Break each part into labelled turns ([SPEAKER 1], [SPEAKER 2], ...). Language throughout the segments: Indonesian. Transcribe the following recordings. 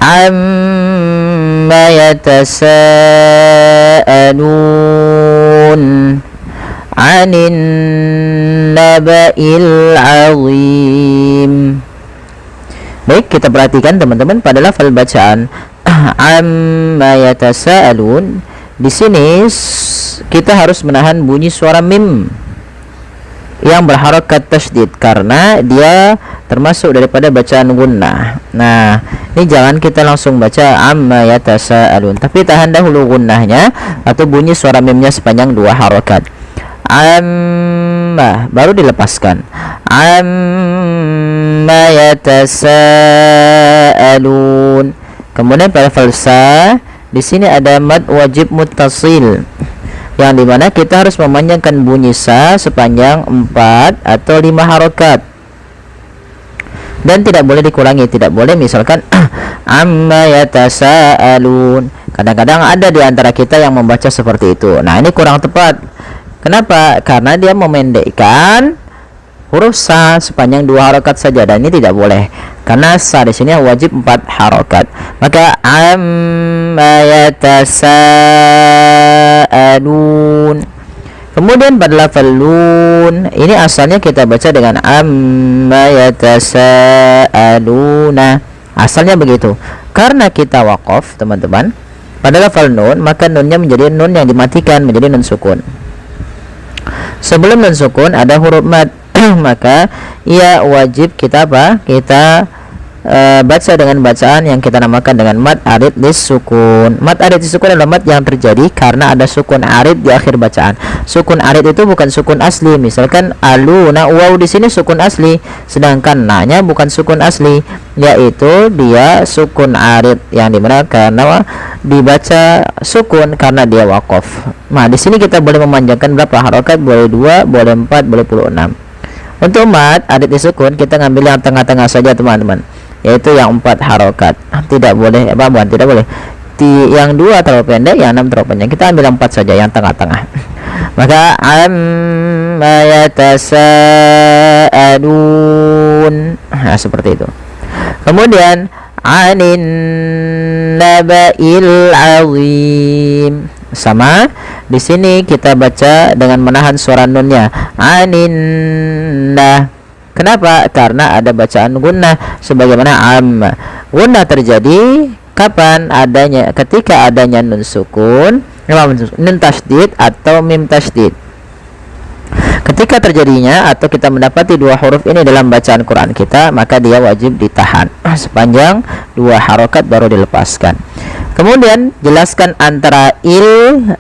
[SPEAKER 1] amma yatasaalun 'anin naba'il 'azim. Baik, kita perhatikan teman-teman pada lafal bacaan amma yatasaalun. Di sini kita harus menahan bunyi suara mim yang berharokat tasydid karena dia termasuk daripada bacaan gunnah. Nah, ini jangan kita langsung baca amma yatasaalun, tapi tahan dahulu gunnahnya atau bunyi suara mimnya sepanjang 2 harokat. Amma baru dilepaskan. Amma yatasaalun. Kemudian pada falsa di sini ada mad wajib muttasil, yang dimana kita harus memanjangkan bunyi sa sepanjang 4 atau 5 harokat dan tidak boleh dikurangi. Tidak boleh misalkan amma yatasaalun. Kadang-kadang ada di antara kita yang membaca seperti itu. Nah, ini kurang tepat. Kenapa? Karena dia memendekkan huruf sa sepanjang 2 harokat saja, dan ini tidak boleh karena sa di sini wajib 4 harokat. Maka amma yatasaalun. Kemudian pada lafal nun, ini asalnya kita baca dengan amma yatasaaluna. Asalnya begitu. Karena kita waqaf, teman-teman, pada lafal nun, maka nunnya menjadi nun yang dimatikan, menjadi nun sukun. Sebelum nun sukun ada huruf mad. Maka ia wajib kita apa? Kita baca dengan bacaan yang kita namakan dengan mad arid lis sukun. Mad arid lis sukun adalah mad yang terjadi karena ada sukun arid di akhir bacaan. Sukun arid itu bukan sukun asli. Misalkan aluna, waw di sini sukun asli, sedangkan na-nya bukan sukun asli, yaitu dia sukun arid yang dimana karena dibaca sukun karena dia waqaf. Nah, di sini kita boleh memanjangkan berapa harokat? Boleh 2, boleh 4, boleh 6. Untuk mad arid disukun kita ngambil yang tengah-tengah saja, teman-teman, yaitu yang 4 harokat. Tidak boleh tidak boleh yang 2 terlalu pendek, yang 6 terlalu panjang. Kita ambil yang 4 saja, yang tengah-tengah. Maka amma yatasaalun. Nah, seperti itu. Kemudian anin naba'il azim. Sama di sini kita baca dengan menahan suara nunnya. Aninna. Kenapa? Karena ada bacaan gunnah sebagaimana amma. Gunnah terjadi kapan? Ketika adanya nun sukun, nun tasydid atau mim tasydid. Ketika terjadinya atau kita mendapati 2 huruf ini dalam bacaan Quran kita, maka dia wajib ditahan sepanjang 2 harokat baru dilepaskan. Kemudian jelaskan antara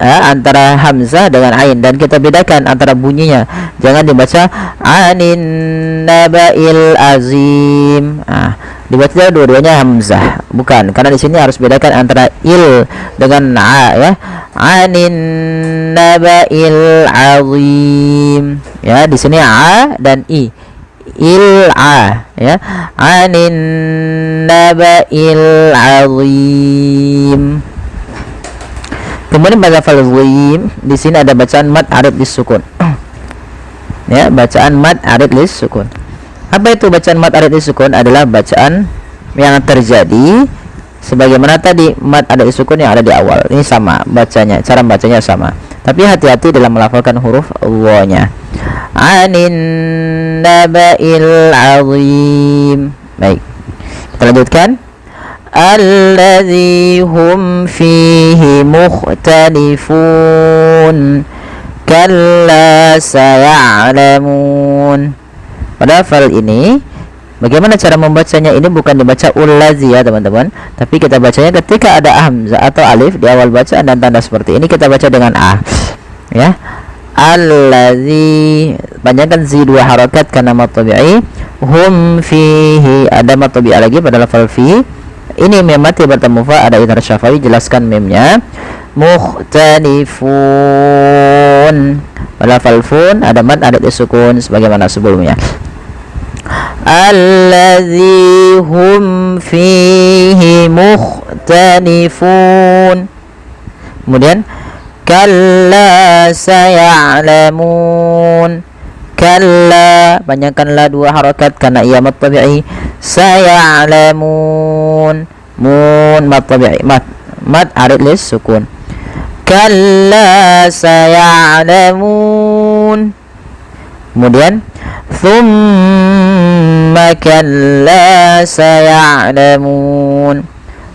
[SPEAKER 1] antara hamzah dengan ain, dan kita bedakan antara bunyinya. Jangan dibaca anin naba'il azim. Dibaca dua-duanya hamzah, bukan, karena di sini harus bedakan antara il dengan a, ya. Anin naba'il azim, ya, di sini a dan i. Il-a, ya, anin naba'il azim. Kemudian pada lafal zim, di sini ada bacaan mad arid lis sukun. Ya, bacaan mad arid lis sukun. Apa itu bacaan mad arid lis sukun? Adalah bacaan yang terjadi sebagaimana tadi mad arid lis sukun yang ada di awal. Ini sama bacanya, cara bacanya sama. Tapi hati-hati dalam melafalkan huruf wa-nya. Anin naba'il azim. Baik, kita lanjutkan. Alladzi hum fihi mukhtalifun kalla saya'lamun. Pada hafal ini, bagaimana cara membacanya? Ini bukan dibaca ulazi, ya teman-teman, tapi kita bacanya ketika ada hamzah atau alif di awal bacaan dan tanda seperti ini, kita baca dengan a, ya. Allazi, panjangkan zi 2 harakat karena mad tabi'i. Hum fihi, ada mad tabi'i lagi pada lafal fi. Ini mim mati bertemu fa, ada idhar syafawi, jelaskan mimnya. Mukhtalifun, pada lafal fun ada mad ada sukun sebagaimana sebelumnya. Allazi hum fihi mukhtalifun. Kemudian kalla saya'lamun. Kalla, panjangkanlah 2 harakat karena ia mad tabi'i. Saya'lamun, mun mad tabi'i, mad arid lis sukun. Kalla saya'lamun. Kemudian thumma kalla saya'lamun.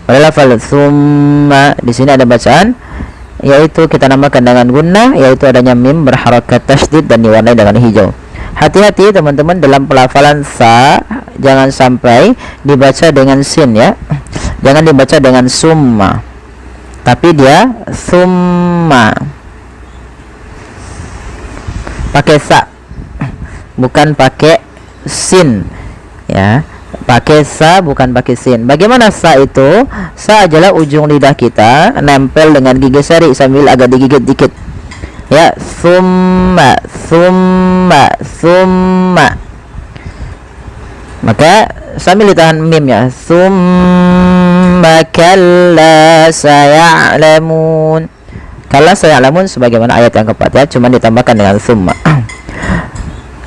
[SPEAKER 1] Pada lafal thumma di sini ada bacaan yaitu kita namakan dengan gunnah, yaitu adanya mim berharakat tasydid dan diwarnai dengan hijau. Hati-hati teman-teman dalam pelafalan sa, jangan sampai dibaca dengan sin ya. Jangan dibaca dengan summa. Tapi dia summa. Pakai sa. Bukan pakai sin. Ya. Pakai sa bukan pakai sin. Bagaimana sa itu? Sa adalah ujung lidah kita nempel dengan gigi seri sambil agak digigit dikit. Ya, summa, summa, summa. Maka sambil ditahan mim ya. Summa kalla saya'lamun. Kalla saya'lamun sebagaimana ayat yang keempat ya, cuma ditambahkan dengan summa.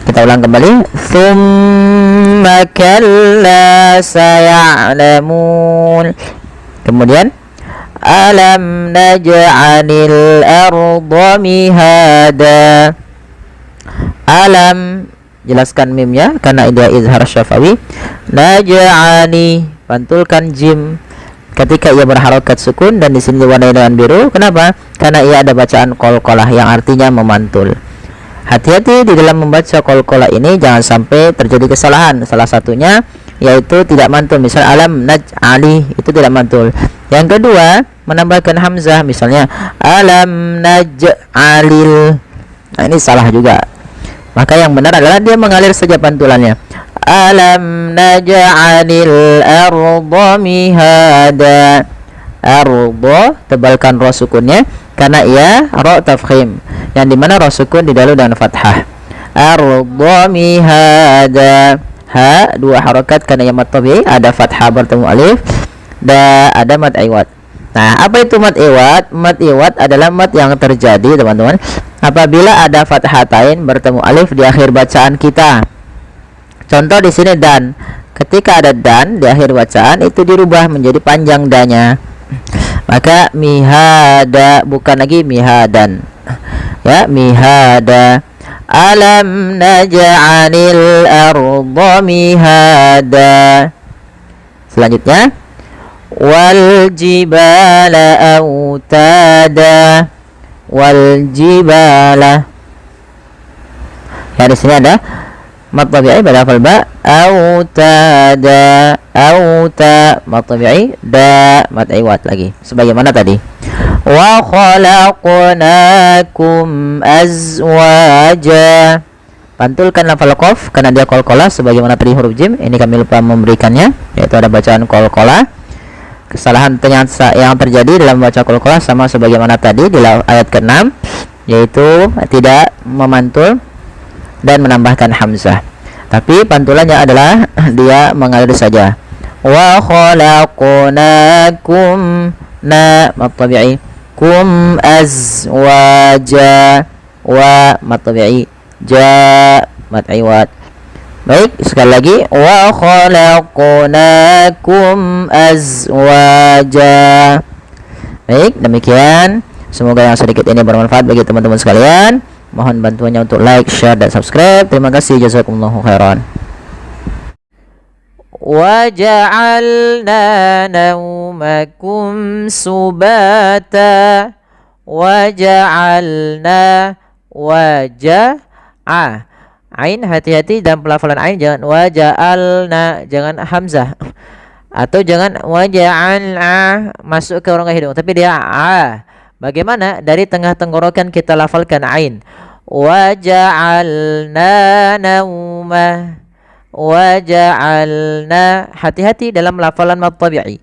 [SPEAKER 1] Kita ulang kembali. Summa kalla saya'lamun. Kemudian alam naj'alil arda mihada. Alam, jelaskan mimnya karena dia izhar syafawi. Naj'ali, pantulkan jim ketika ia berharokat sukun dan di sini diwarnai dengan biru. Kenapa? Karena ia ada bacaan qalqalah yang artinya memantul. Hati-hati di dalam membaca qalqalah ini, jangan sampai terjadi kesalahan. Salah satunya yaitu tidak mantul. Misal alam naj'ali itu tidak mantul. Yang kedua, menambahkan hamzah, misalnya alam naj'alil. Nah, ini salah juga. Maka yang benar adalah dia mengalir saja pantulannya. Alam naj'alil arda mihada. Arda, tebalkan ra sukunnya karena ia ra tafkhim, yang dimana ra sukun didahului dengan fathah. Arda mihada. Ha dua harakat karena yang mad tabi'i, ada fathah bertemu alif, dan ada mad iwad. Nah, apa itu mad iwad? Mad iwad adalah mad yang terjadi teman-teman apabila ada fathatain bertemu alif di akhir bacaan kita. Contoh di sini dan. Ketika ada dan di akhir bacaan itu dirubah menjadi panjang danya. Maka mihada, bukan lagi mihadan. Ya, mihada. Alam naj'alil arda mihada. Selanjutnya wal jibala autada. Wal jibala. Ya, di sini ada mad tabi'i pada hafal ba. Autada. Auta mad tabi'i, da mad iwad lagi sebagaimana tadi. Wa khalaqnakum azwaja. Pantulkan lafal qaf karena dia qalqalah sebagaimana tadi huruf jim. Ini kami lupa memberikannya, yaitu ada bacaan qalqalah. Kesalahan yang terjadi dalam baca qalqalah sama sebagaimana tadi di ayat ke-6, yaitu tidak memantul dan menambahkan hamzah. Tapi pantulannya adalah dia mengalir saja. Wa khalaqnakum, na mad tabi'i, kum azwaja, wa mad tabi'i, ja mad iwad. Baik, sekali lagi wa khalaqnakum azwaja. Baik, demikian. Semoga yang sedikit ini bermanfaat bagi teman-teman sekalian. Mohon bantuannya untuk like, share, dan subscribe. Terima kasih. Jazakumullahu khairan. وَجَعَلْنَا نَوْمَكُمْ سُبَاتًا وَجَعَلْنَا Ain, hati-hati dalam pelafalan ain, jangan waja'alna, jangan hamzah, atau jangan waja'alna masuk ke rongga hidung, tapi dia a. Bagaimana? Dari tengah tenggorokan kita lafalkan ain. Waja'alna nauma. Waja'alna. Hati-hati dalam lafalan mad tabi'i.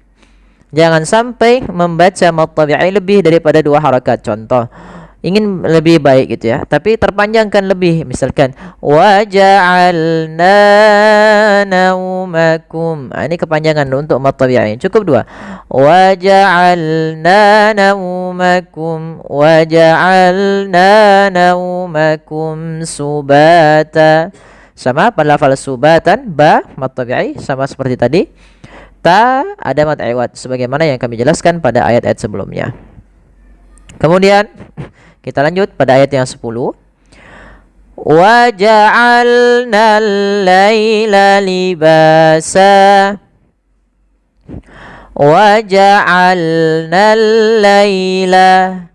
[SPEAKER 1] Jangan sampai membaca mad tabi'i lebih daripada 2 harakat. Contoh, ingin lebih baik gitu ya, tapi terpanjangkan lebih. Misalkan waja'alna naumakum. Ini kepanjangan untuk mad tabi'i. Cukup 2. Waja'alna naumakum. Waja'alna naumakum subata. Sama pada lafal subatan, ba mad tabi'i sama seperti tadi. ta ada mad iwad sebagaimana yang kami jelaskan pada ayat-ayat sebelumnya. Kemudian kita lanjut pada ayat yang 10. Wa ja'alnal laila libasa. Wa ja'alnal laila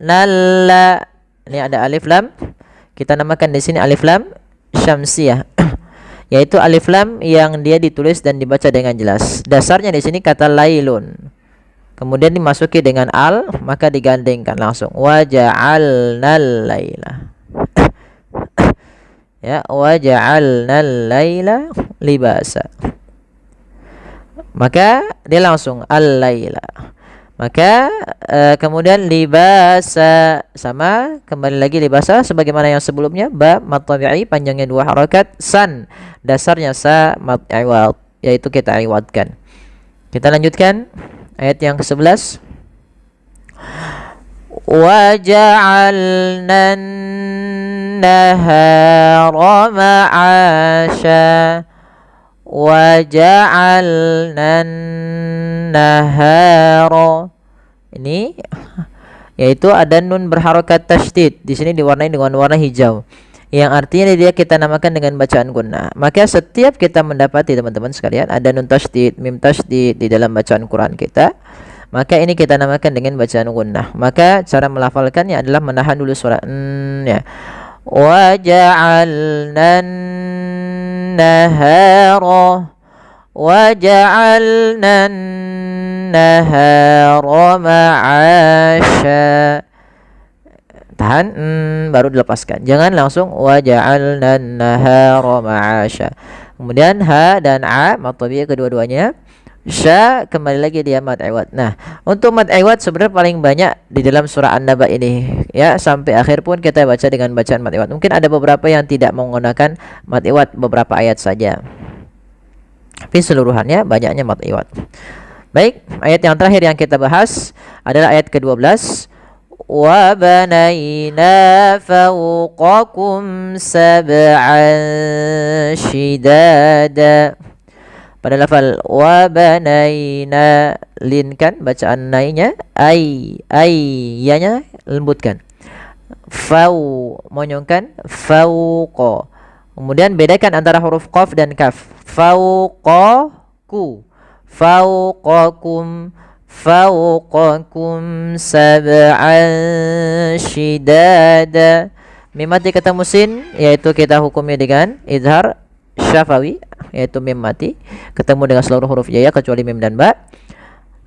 [SPEAKER 1] nalla. Ini ada alif lam. Kita namakan di sini alif lam syamsiyah. Yaitu alif lam yang dia ditulis dan dibaca dengan jelas. Dasarnya di sini kata lailun. Kemudian dimasuki dengan al, maka digandengkan langsung. Wa ja'alnal laila. Ya, wa ja'alnal laila libasa. Maka dia langsung al-laila. Maka kemudian libasa sama kembali lagi libasa sebagaimana yang sebelumnya, ba mad tabi'i panjangnya 2 harakat, san dasarnya sa mad iwad yaitu kita iwadkan. Kita lanjutkan ayat yang ke-11. Wa ja'alna an-nahara ma'asha. Wa ja'alna nahara. Ini yaitu ada nun berharokat tasydid. Di sini diwarnai dengan warna hijau. Yang artinya dia kita namakan dengan bacaan gunnah. Maka setiap kita mendapati teman-teman sekalian ada nun tasydid, mim tasydid di dalam bacaan Quran kita, maka ini kita namakan dengan bacaan gunnah. Maka cara melafalkannya adalah menahan dulu suara ya. Wa ja'alna nahara. وَجَعَلْنَا النَّهَارَ مَعَاشًا. Tahan, baru dilepaskan. Jangan langsung وَجَعَلْنَا النَّهَارَ مَعَاشًا. Kemudian ha dan a mad tabi'i kedua-duanya. Sya kembali lagi dia mad iwad. Nah, untuk mad iwad sebenarnya paling banyak di dalam surah An-Naba ini. Ya, sampai akhir pun kita baca dengan bacaan mad iwad. Mungkin ada beberapa yang tidak menggunakan mad iwad, beberapa ayat saja. Tapi seluruhannya banyaknya mad iwad. Baik, ayat yang terakhir yang kita bahas adalah ayat ke-12. Wa banayna fawqakum sab'an shidada. Pada lafal wa banayna linkan bacaan nainya, ai-nya lembutkan. Fau monyongkan fauqa. Kemudian bedakan antara huruf qaf dan kaf. Fauqaku, fauqakum, fauqakum sab'an shidada. Mim mati ketemu sin yaitu kita hukumnya dengan izhar syafawi yaitu mim mati ketemu dengan seluruh huruf jaya kecuali mim dan ba.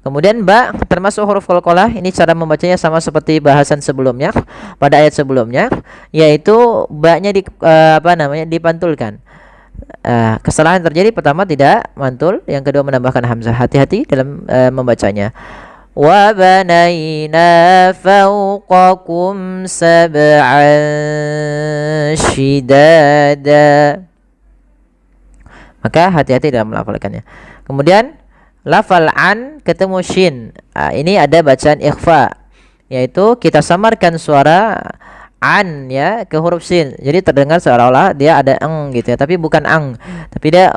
[SPEAKER 1] Kemudian ba termasuk huruf qalqalah. Ini cara membacanya sama seperti bahasan sebelumnya pada ayat sebelumnya, yaitu ba-nya dipantulkan. Kesalahan terjadi, pertama tidak mantul, yang kedua menambahkan hamzah. Hati-hati dalam membacanya. Wa banayna fawqakum sab'an shidada. Maka hati-hati dalam melafalkannya. Kemudian lafal an ketemu shin. Ini ada bacaan ikhfa, yaitu kita samarkan suara an ya ke huruf shin. Jadi terdengar seolah-olah dia ada eng gitu ya, tapi bukan ang, tapi dia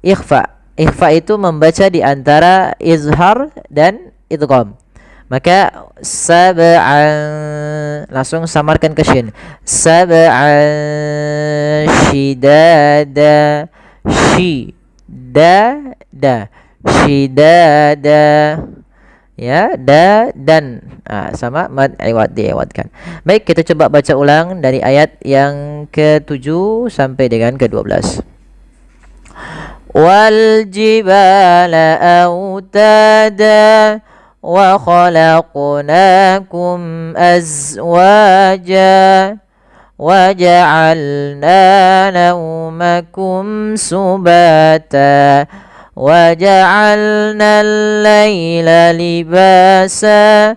[SPEAKER 1] ikhfa. Ikhfa itu membaca di antara izhar dan idgham. Maka sab'an langsung samarkan ke shin. Sab'an shidada. Shidada. Shidada ya, da dan sama mad iwad diiwadkan. Baik, kita coba baca ulang dari ayat yang ke-7 sampai dengan ke-12. Wal jibala autada wa khalaqnakum azwaja wa ja'alna nawmakum subata وَجَعَلْنَا اللَّيْلَ لِبَاسًا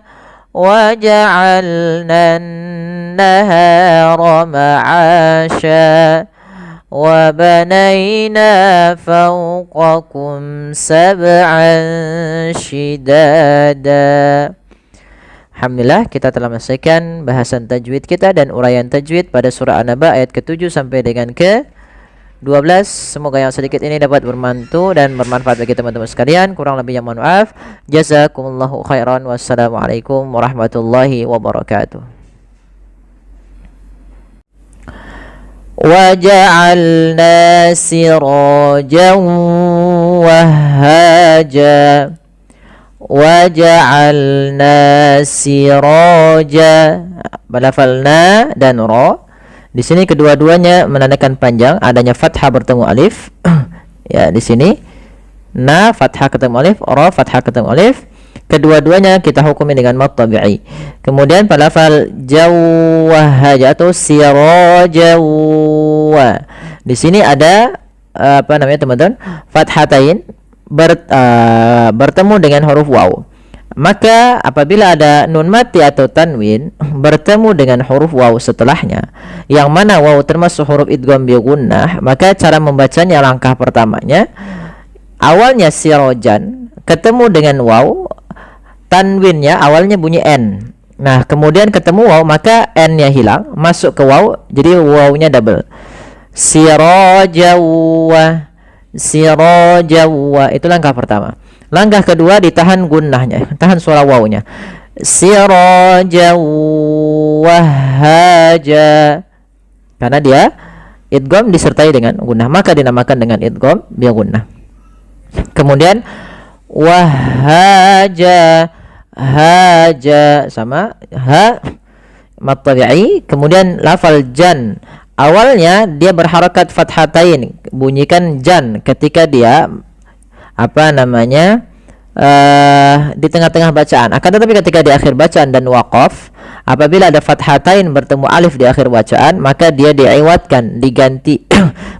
[SPEAKER 1] وَجَعَلْنَا النَّهَارَ مَعَاشًا وَبَنَيْنَا فَوْقَكُمْ سَبْعًا شِدَادًا. Alhamdulillah, kita telah menyelesaikan bahasan tajwid kita dan uraian tajwid pada surah An-Naba ayat ke-7 sampai dengan ke-12. 12. Semoga yang sedikit ini dapat bermantu dan bermanfaat bagi teman-teman sekalian. Kurang lebihnya mohon maaf. Jazakumullahu khairan. Wassalamualaikum warahmatullahi wabarakatuh. وجعلنا سراجا وهاجا وجعلنا سراجا. Balafalna dan ra di sini kedua-duanya menandakan panjang, adanya fathah bertemu alif. Ya, di sini na fathah ketemu alif, ra fathah ketemu alif. Kedua-duanya kita hukumi dengan mad tabi'i. Kemudian pada lafal jawwahaja atau sirajawa. Di sini ada apa namanya teman-teman? Fathatain bertemu dengan huruf waw. Maka apabila ada nun mati atau tanwin bertemu dengan huruf waw setelahnya, yang mana waw termasuk huruf idgham bi gunnah, maka cara membacanya langkah pertamanya awalnya sirojan ketemu dengan waw, tanwinnya awalnya bunyi n. Nah, kemudian ketemu waw maka n-nya hilang, masuk ke waw, jadi waw-nya double. Sirajawa, sirajawa, itu langkah pertama. Langkah kedua ditahan gunnahnya, tahan suara waw-nya. Sirajawahaja. Karena dia idgham disertai dengan gunnah, maka dinamakan dengan idgham bi gunnah. Kemudian wahaja, haja sama ha mad tabi'i. Kemudian lafal jan, awalnya dia berharakat fathatain, bunyikan jan ketika dia apa namanya di tengah-tengah bacaan. Akan tetapi ketika di akhir bacaan dan waqaf, apabila ada fathatain bertemu alif di akhir bacaan, maka dia diiwatkan, diganti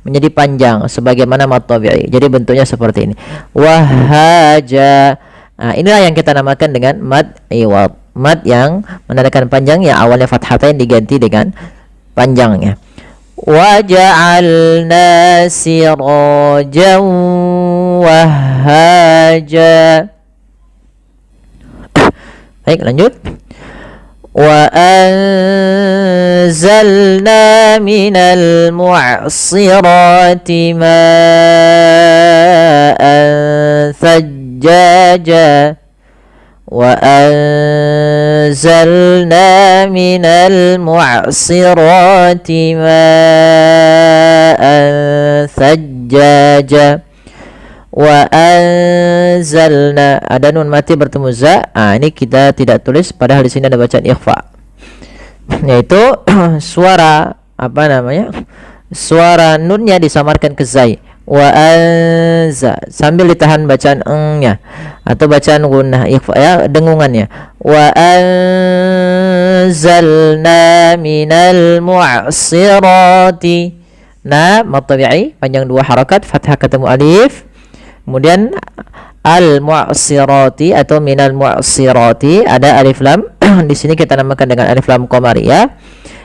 [SPEAKER 1] menjadi panjang sebagaimana mad tabi'i. Jadi bentuknya seperti ini. Wahaja. Nah, inilah yang kita namakan dengan mad iwad. Mad yang menandakan panjang, yang awalnya fathatain diganti dengan panjangnya. Waja'alna sirajan wahaja. Baik, lanjut. Wa anzalna minal mu'sirati ma'an thajjaja. Wa anzalna minal mu'sirati ma'an thajjaja. Wa anzalna, ada nun mati bertemu za. Ini kita tidak tulis, padahal di sini ada bacaan ikhfa, yaitu suara apa namanya? Suara nunnya disamarkan ke zai. Wa anza, sambil ditahan bacaan eng-nya atau bacaan gunnah ikhfa ya, dengungannya. Wa anzalna minal mu'sirati. Nah, mad tabi'i panjang dua harakat, fathah ketemu alif. Kemudian al-mu'sirati atau minal mu'sirati ada alif lam. Di sini kita namakan dengan alif lam qamariyah,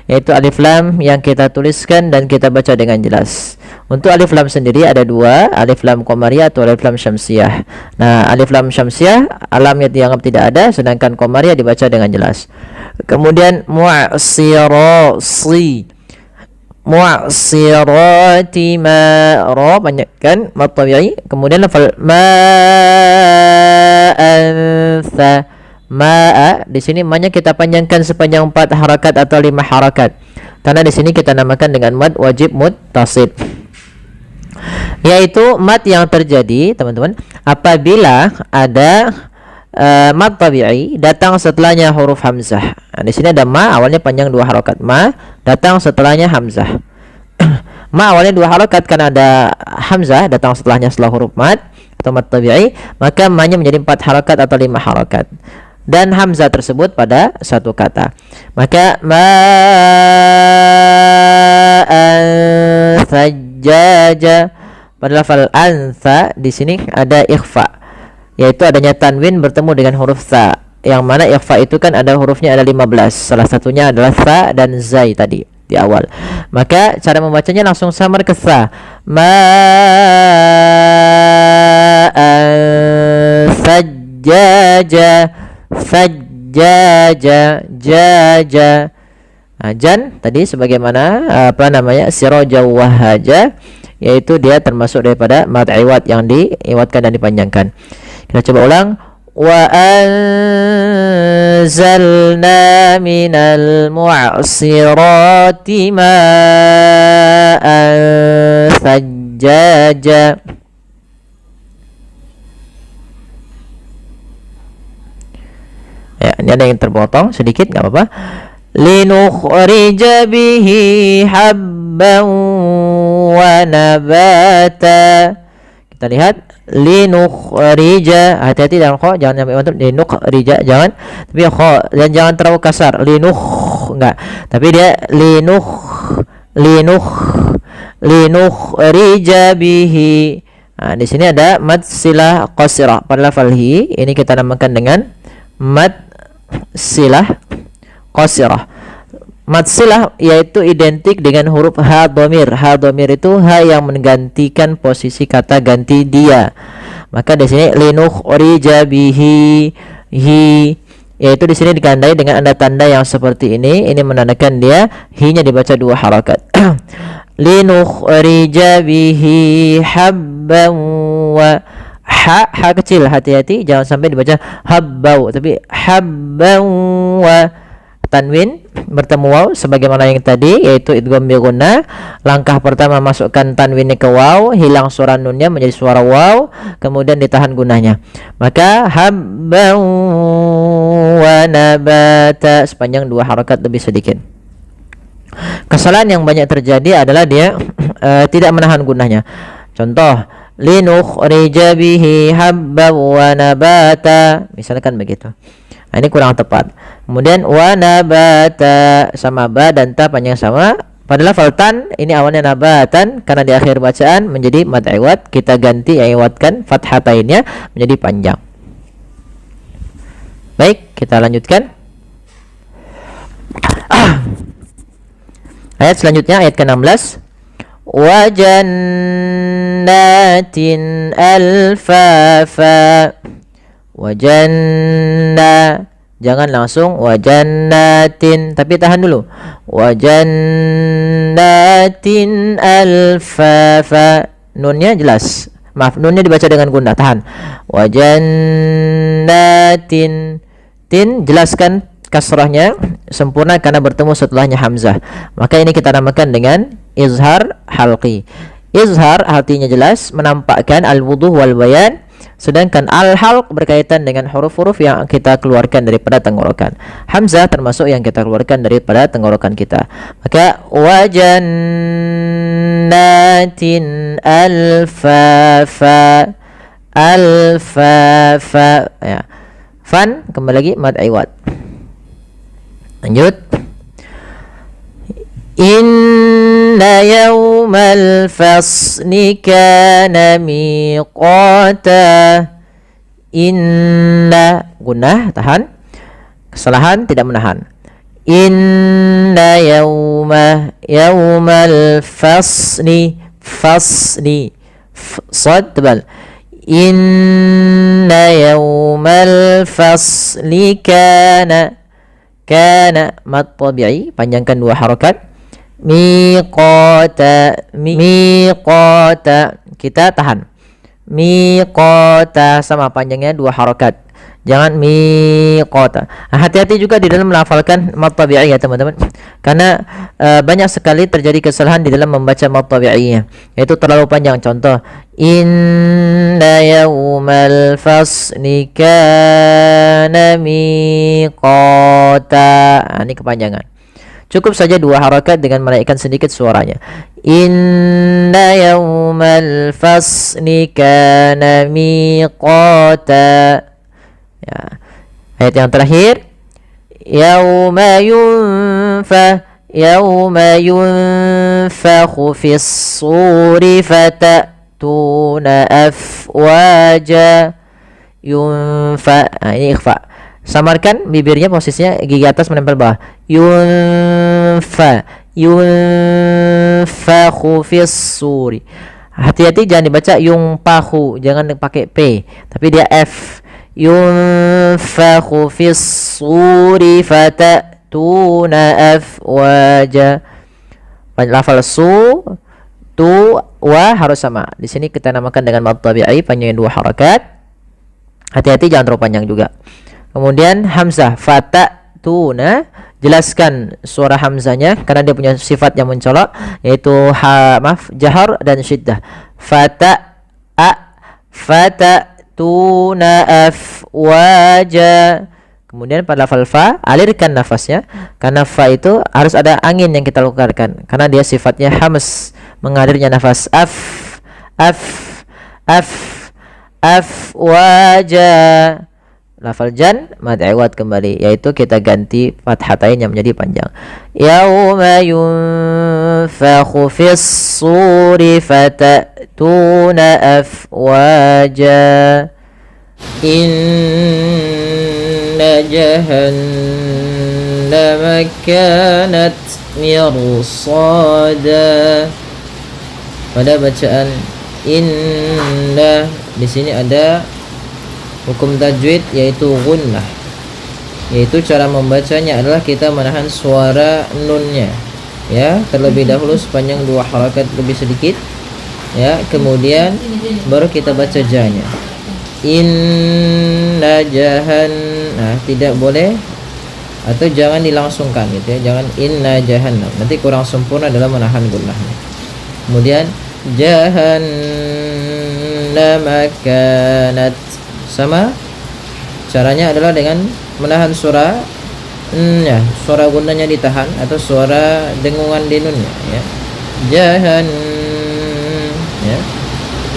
[SPEAKER 1] yaitu alif lam yang kita tuliskan dan kita baca dengan jelas. Untuk alif lam sendiri ada dua, alif lam qamariyah atau alif lam syamsiyah. Nah, alif lam syamsiyah alamnya dianggap tidak ada, sedangkan qamariyah dibaca dengan jelas. Kemudian mu'sirasi, mu'sirati ma, ra banyakkan mad tabi'i. Kemudian lafal ma'ansa, ma'a, di sini ma-nya kita panjangkan sepanjang 4 harakat atau 5 harakat, karena di sini kita namakan dengan mad wajib muttasil, yaitu mad yang terjadi teman-teman apabila ada mad tabi'i datang setelahnya huruf hamzah. Nah, di sini ada ma, awalnya panjang 2 harakat, ma datang setelahnya hamzah. Ma awalnya 2 harakat karena ada hamzah datang setelahnya setelah huruf mad atau mad tabi'i, maka ma-nya menjadi 4 harakat atau 5 harakat, dan hamzah tersebut pada satu kata. Maka ma sajjaja, pada lafal ansa di sini ada ikhfa, yaitu adanya tanwin bertemu dengan huruf sa, yang mana ikhfa itu kan ada hurufnya ada 15, salah satunya adalah sa dan zai tadi di awal. Maka cara membacanya langsung samar ke sa. Ma sajjaja, sajjaja, jaja. Jan tadi sebagaimana apa namanya siraja wahaja, yaitu dia termasuk daripada mad iwad yang diiwadkan dan dipanjangkan. Kita coba ulang. Wa anzalna minal mu'sirati ma'an thajjaja. Ya, ini ada yang terpotong sedikit, nggak apa-apa. Linukhrija bihi habban wa nabata. Kita lihat linukhrija, hati-hati dalam kha, jangan sampai mantap. Linukhrija jangan, tapi kha dan jangan terlalu kasar. Enggak, tapi dia linukhrija bihi. Nah, di sini ada mad silah qasirah pada lafal hi, ini kita namakan dengan mad silah qasirah. Mad silah yaitu identik dengan huruf ha dhamir. Ha dhamir itu ha yang menggantikan posisi kata ganti dia. Maka di sini linukhrija bihi, hi yaitu di sini digandai dengan anda tanda yang seperti ini. Ini menandakan dia hi-nya dibaca 2 harakat. Linukhrija bihi habban wa, ha kecil, hati-hati jangan sampai dibaca habbau, tapi habban wa, tanwin bertemu waw sebagaimana yang tadi, yaitu idgham bi gunnah. Langkah pertama masukkan tanwinnya ke waw, hilang suara nunnya menjadi suara waw, kemudian ditahan gunnahnya. Maka habban wa nabata sepanjang 2 harakat lebih sedikit. Kesalahan yang banyak terjadi adalah dia tidak menahan gunnahnya. Contoh, linukhrija bihi habban wa nabata, misalkan begitu. Nah, ini kurang tepat. Kemudian wa nabata sama ba dan ta panjang sama. Pada lafal tan ini awalnya nabatan, karena di akhir bacaan menjadi mad iwad, kita ganti iwadkan fathatainnya menjadi panjang. Baik, kita lanjutkan. Ayat selanjutnya, ayat ke-16. Wa jannatin alfafa. Wa janna, jangan langsung wa jannatin, tapi tahan dulu. Wa jannatin alfafa. Nunnya jelas. Maaf, nunnya dibaca dengan gunnah, tahan. Wa jannatin, tin jelaskan kasrahnya sempurna karena bertemu setelahnya hamzah. Maka ini kita namakan dengan izhar halqi. Izhar artinya jelas, menampakkan, al-wuduh wal bayan. Sedangkan al-halq berkaitan dengan huruf-huruf yang kita keluarkan daripada tenggorokan. Hamzah termasuk yang kita keluarkan daripada tenggorokan kita. Maka wajannatin alfafa, alfafa ya. Fan kembali lagi mad iwad. Lanjut. Inna yawmal fasli kana miqata. Inna gunnah tahan, kesalahan tidak menahan. Inna yawmal fasli, fasli sad tebal. Inna yawmal fasli kana, kana mad tabi'i, panjangkan 2 harakat. Miqata, miqata kita tahan. Miqata sama panjangnya 2 harakat. Jangan miqata. Hati-hati juga di dalam melafalkan mad tabi'i ya teman-teman. Karena banyak sekali terjadi kesalahan di dalam membaca mad tabi'inya, yaitu terlalu panjang. Contoh, inna yawmal fasli kana miqata. Ini kepanjangan. Cukup saja 2 harakat dengan menaikkan sedikit suaranya. Inna yawmal fasli kana miqata. Ya. Ayat yang terakhir, yauma yunfakhu fis suri fatatuna afwaja. Yunfa, ini ikhfa. Samarkan bibirnya, posisinya gigi atas menempel bawah. Yunfakhu fis suri. Hati-hati jangan dibaca yungpahu, jangan pakai p, tapi dia f. Yunfakhu fis suri fatatuna afwaja. Lafal su tu wa harus sama. Di sini kita namakan dengan mad tabi'i, panjangnya 2 harakat. Hati-hati jangan terlalu panjang juga. Kemudian hamzah fatatuna, jelaskan suara hamzahnya karena dia punya sifat yang mencolok, yaitu jahar dan syiddah. Fatatuna afwaja. Kemudian pada lafal fa, alirkan nafasnya karena fa itu harus ada angin yang kita keluarkan karena dia sifatnya hams, mengalirnya nafas. Afwaja. Lafal jan mad iwad kembali, yaitu kita ganti fathatain yang menjadi panjang. Yauma yunfakhu fis suri fatatuna afwaja. Inna jahannama kanat mirsada. Pada bacaan inna di sini ada hukum tajwid, yaitu gunnah, yaitu cara membacanya adalah kita menahan suara nunnya ya terlebih dahulu sepanjang 2 harakat lebih sedikit ya, kemudian baru kita baca janya. Inna nah tidak boleh atau jangan dilangsungkan gitu ya, jangan inna jahannam, nanti kurang sempurna dalam menahan gunnahnya. Kemudian jahannama kanat, sama caranya adalah dengan menahan suara ya, suara gunnahnya ditahan atau suara dengungan di nunnya ya. Jahan ya.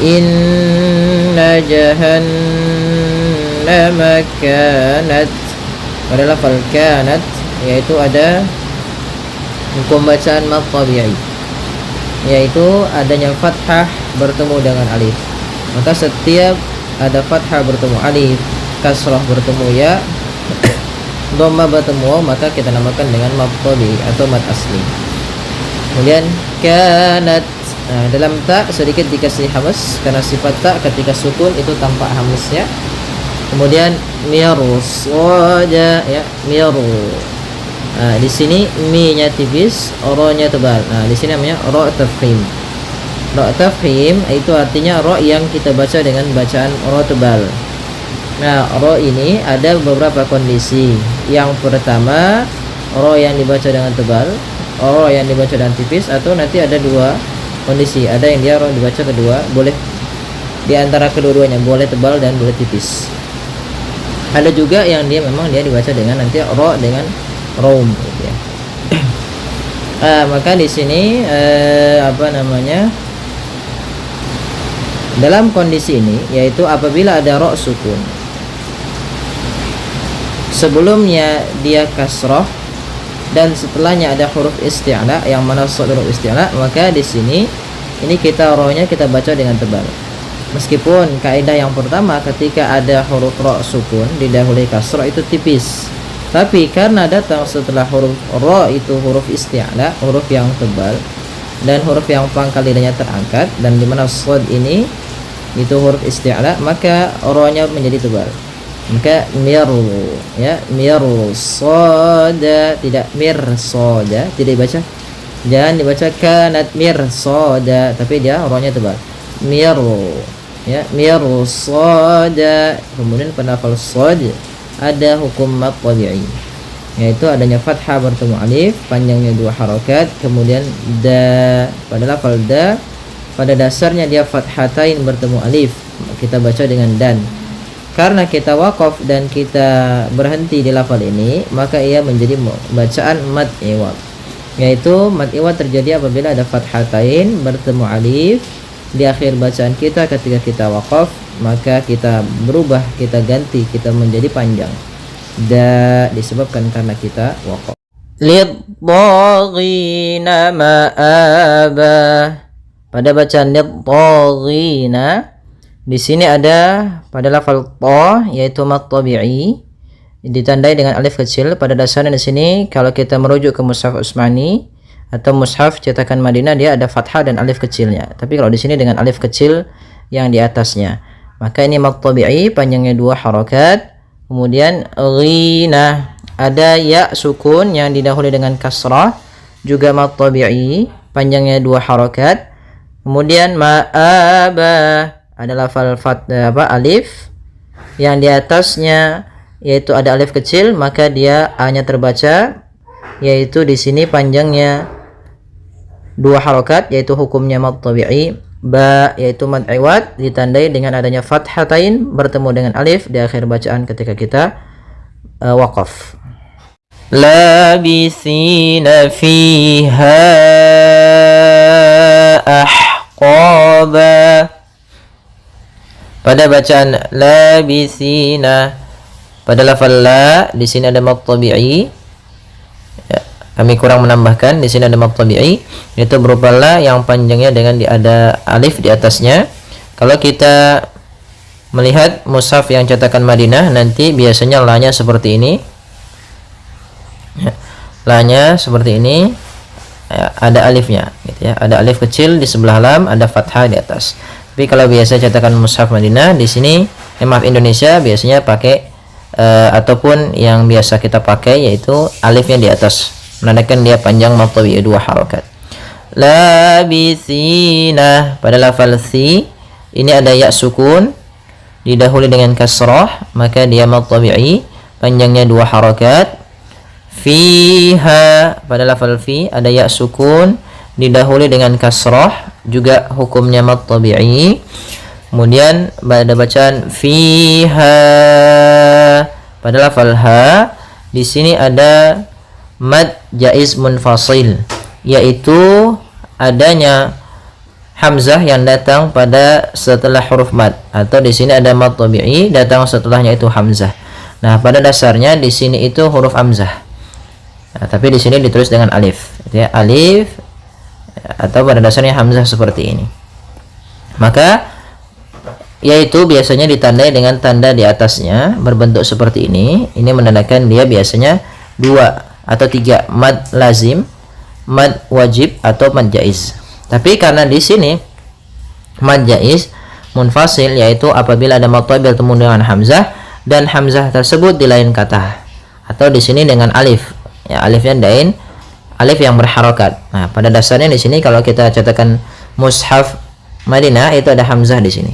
[SPEAKER 1] Inna jahannama kanat. Pada lafal kanat yaitu ada hukum bacaan mad tabi'i, yaitu adanya fathah bertemu dengan alif. Maka setiap ada fathah bertemu alif, kasrah bertemu ya, dhamma bertemu waw, maka kita namakan dengan mad tabi'i atau mad asli. Kemudian kanat, nah, dalam ta sedikit dikasih hamas karena sifat ta ketika sukun itu tampak hamasnya. Kemudian mirus wajah ya, miru. Nah, di sini mi-nya tipis, ro-nya tebal. Nah, di sini namanya ro tafkhim. Ro tafkhim itu artinya ro yang kita baca dengan bacaan ro tebal. Nah, ro ini ada beberapa kondisi. Yang pertama, ro yang dibaca dengan tebal, ro yang dibaca dengan tipis, atau nanti ada 2 kondisi. Ada yang dia ro dibaca kedua, boleh di antara kedua-duanya, boleh tebal dan boleh tipis. Ada juga yang dia memang dia dibaca dengan nanti ro dengan rom gitu ya. Maka di sini dalam kondisi ini, yaitu apabila ada ro sukun sebelumnya dia kasroh dan setelahnya ada huruf isti'la yang mana huruf isti'la, maka di sini ini kita ro-nya kita baca dengan tebal. Meskipun kaidah yang pertama ketika ada huruf ro sukun didahului kasroh itu tipis, tapi karena datang setelah huruf ro itu huruf isti'la, huruf yang tebal, dan huruf yang pangkal lidahnya terangkat, dan dimana shad ini itu huruf isti'la, maka ro-nya menjadi tebal. Maka miru ya, miru soda, tidak mir soda, tidak dibaca, jangan dibaca kanat mir soda, tapi dia ro-nya tebal. Miru ya, miru soda. Kemudian pada lafal sod ada hukum mad tabi'i, yaitu adanya fathah bertemu alif, panjangnya 2 harakat. Kemudian da, pada lafal da pada dasarnya dia fathatain bertemu alif, kita baca dengan dan. Karena kita waqaf dan kita berhenti di lafal ini, maka ia menjadi bacaan mad iwad, yaitu mad iwad terjadi apabila ada fathatain bertemu alif di akhir bacaan kita ketika kita waqaf, maka kita berubah, kita ganti, kita menjadi panjang da disebabkan karena kita waqaf. Lidhaghina ma'aba. Pada bacaan lidhaghina di sini ada pada lafal ta yaitu mad tabi'i ditandai dengan alif kecil. Pada dasarnya di sini kalau kita merujuk ke mushaf Utsmani atau mushaf cetakan Madinah, dia ada fathah dan alif kecilnya. Tapi kalau di sini dengan alif kecil yang di atasnya, maka ini mad tabi'i, panjangnya 2 harakat. Kemudian ghina, ada ya sukun yang didahului dengan kasrah, juga mad tabi'i, panjangnya 2 harakat. Kemudian ma'aba ada lafal alif yang di atasnya yaitu ada alif kecil, maka dia a-nya terbaca, yaitu di sini panjangnya 2 harokat, yaitu hukumnya mad tabi'i. Ba yaitu mad iwad, ditandai dengan adanya fathatain bertemu dengan alif di akhir bacaan ketika kita waqaf. Labisina fiha ahqaba. Pada bacaan labisina, pada lafal la di sini ada mad tabi'i. Ya, kami kurang menambahkan, di sini ada mad tabi'i, itu berupa la yang panjangnya dengan ada alif di atasnya. Kalau kita melihat mushaf yang cetakan Madinah, nanti biasanya la-nya seperti ini. Ya, la-nya seperti ini. Ya, ada alifnya gitu ya. Ada alif kecil di sebelah lam, ada fathah di atas. Tapi kalau biasa cetakan mushaf Madinah di sini, maaf Indonesia biasanya pakai ataupun yang biasa kita pakai yaitu alifnya di atas, menandakan dia panjang mad tabi'i 2 harokat. Labisina, pada lafal si ini ada ya sukun didahului dengan kasrah, maka dia mad tabi'i panjangnya 2 harokat. Fiha, pada lafal fi ada ya sukun didahului dengan kasrah, juga hukumnya mad tabi'i. Kemudian pada bacaan fiha, pada lafal ha di sini ada mad jaiz munfasil, yaitu adanya hamzah yang datang pada setelah huruf mad, atau di sini ada mad tabi'i datang setelahnya itu hamzah. Nah, pada dasarnya di sini itu huruf hamzah. Nah, tapi di sini ditulis dengan alif, ya, alif, atau pada dasarnya hamzah seperti ini. Maka yaitu biasanya ditandai dengan tanda di atasnya berbentuk seperti ini. Ini menandakan dia biasanya 2 atau 3 mad lazim, mad wajib, atau mad jaiz. Tapi karena di sini mad jaiz munfasil, yaitu apabila ada mad tabi'i bertemu dengan hamzah dan hamzah tersebut di lain kata, atau di sini dengan alif. Ya, alifnya dain, alif yang berharokat. Nah, pada dasarnya di sini kalau kita cetakan mushaf Madinah itu ada hamzah di sini.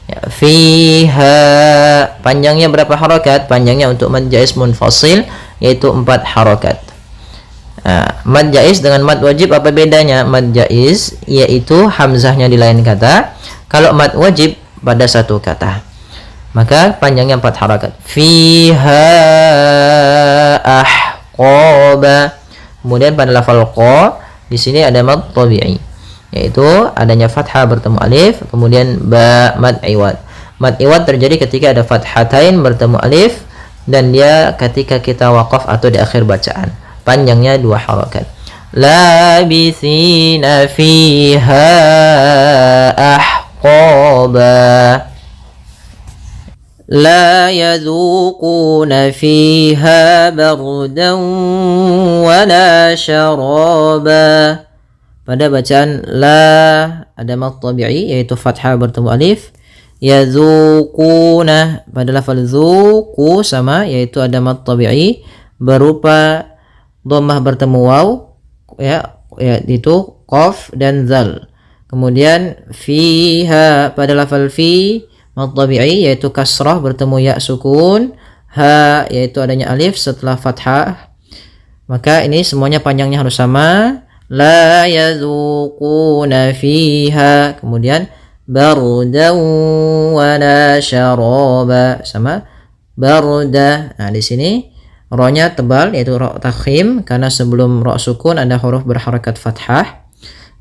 [SPEAKER 1] Ya, fiha panjangnya berapa harokat? Panjangnya untuk mad jaiz munfasil yaitu 4 harokat. Nah, mad jaiz dengan mad wajib apa bedanya? Mad jaiz yaitu hamzahnya di lain kata, kalau mad wajib pada satu kata, maka panjangnya 4 harokat. Fiha ahqaba. Kemudian pada lafal qa di sini ada mad tabi'i, yaitu adanya fathah bertemu alif, kemudian ba mad iwad. Mad iwad terjadi ketika ada fathatain bertemu alif, dan dia ketika kita waqaf atau di akhir bacaan, panjangnya 2 harokat. Labisina fiha ahqaba. La yadhuquna fiha bardan wala syaraba. Pada bacaan la ada mad tabi'i yaitu fathah bertemu alif. Yadhuquna, pada lafal dzuqu sama, yaitu ada mad tabi'i berupa dhammah bertemu waw, ya itu qaf dan zal. Kemudian fiha, pada lafal fi mad tabi'i yaitu kasrah bertemu ya sukun, ha yaitu adanya alif setelah fathah. Maka ini semuanya panjangnya harus sama. La yadhuquna fiha, kemudian bardan wala syaraba sama barda. Nah, di sini ra-nya tebal yaitu ra takhim, karena sebelum ra sukun ada huruf berharakat fathah.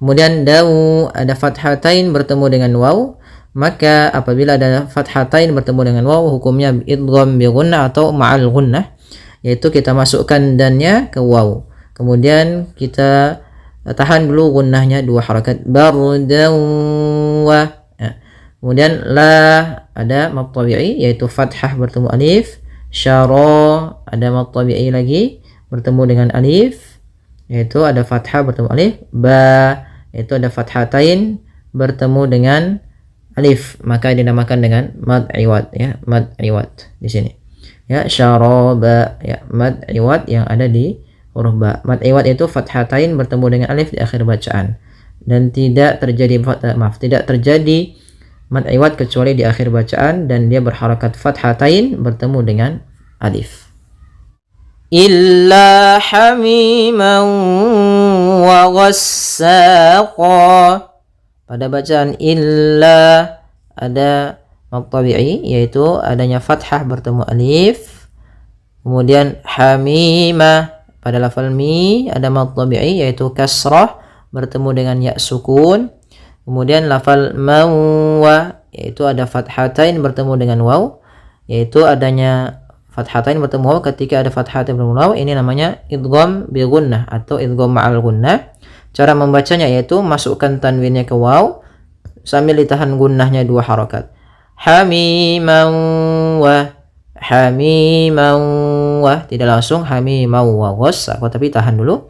[SPEAKER 1] Kemudian dau ada fathatain bertemu dengan waw, maka apabila ada fathatain bertemu dengan waw hukumnya idgham bi gunnah atau ma'al gunnah, yaitu kita masukkan dannya ke waw, kemudian kita tahan dulu gunnahnya 2 harakat, bardan wa. Ya. Kemudian la ada mad tabi'i yaitu fathah bertemu alif, syara ada mad tabi'i lagi bertemu dengan alif yaitu ada fathah bertemu alif, ba yaitu ada fathatain bertemu dengan alif, maka dinamakan dengan mad iwad, ya, mad iwad di sini. Ya, syaraba, ya, mad iwad yang ada di huruf ba. Mad iwad itu fathatain bertemu dengan alif di akhir bacaan. dan tidak terjadi tidak terjadi mad iwad kecuali di akhir bacaan dan dia berharakat fathatain bertemu dengan alif. Illa hamiman wa ghassaqa. Pada bacaan illa ada mad tabi'i yaitu adanya fathah bertemu alif. Kemudian hamimah pada lafal mi ada mad tabi'i yaitu kasrah bertemu dengan ya sukun. Kemudian lafal mawwa yaitu ada fathatain bertemu dengan waw, yaitu adanya fathatain bertemu waw ketika ada fathatain bertemu waw, ini namanya idgham bi gunnah atau idgham ma'al gunnah. Cara membacanya yaitu masukkan tanwinnya ke waw sambil ditahan gunnahnya 2 harakat. Hamiman wa, tidak langsung hamiman wa ghassa, tapi tahan dulu.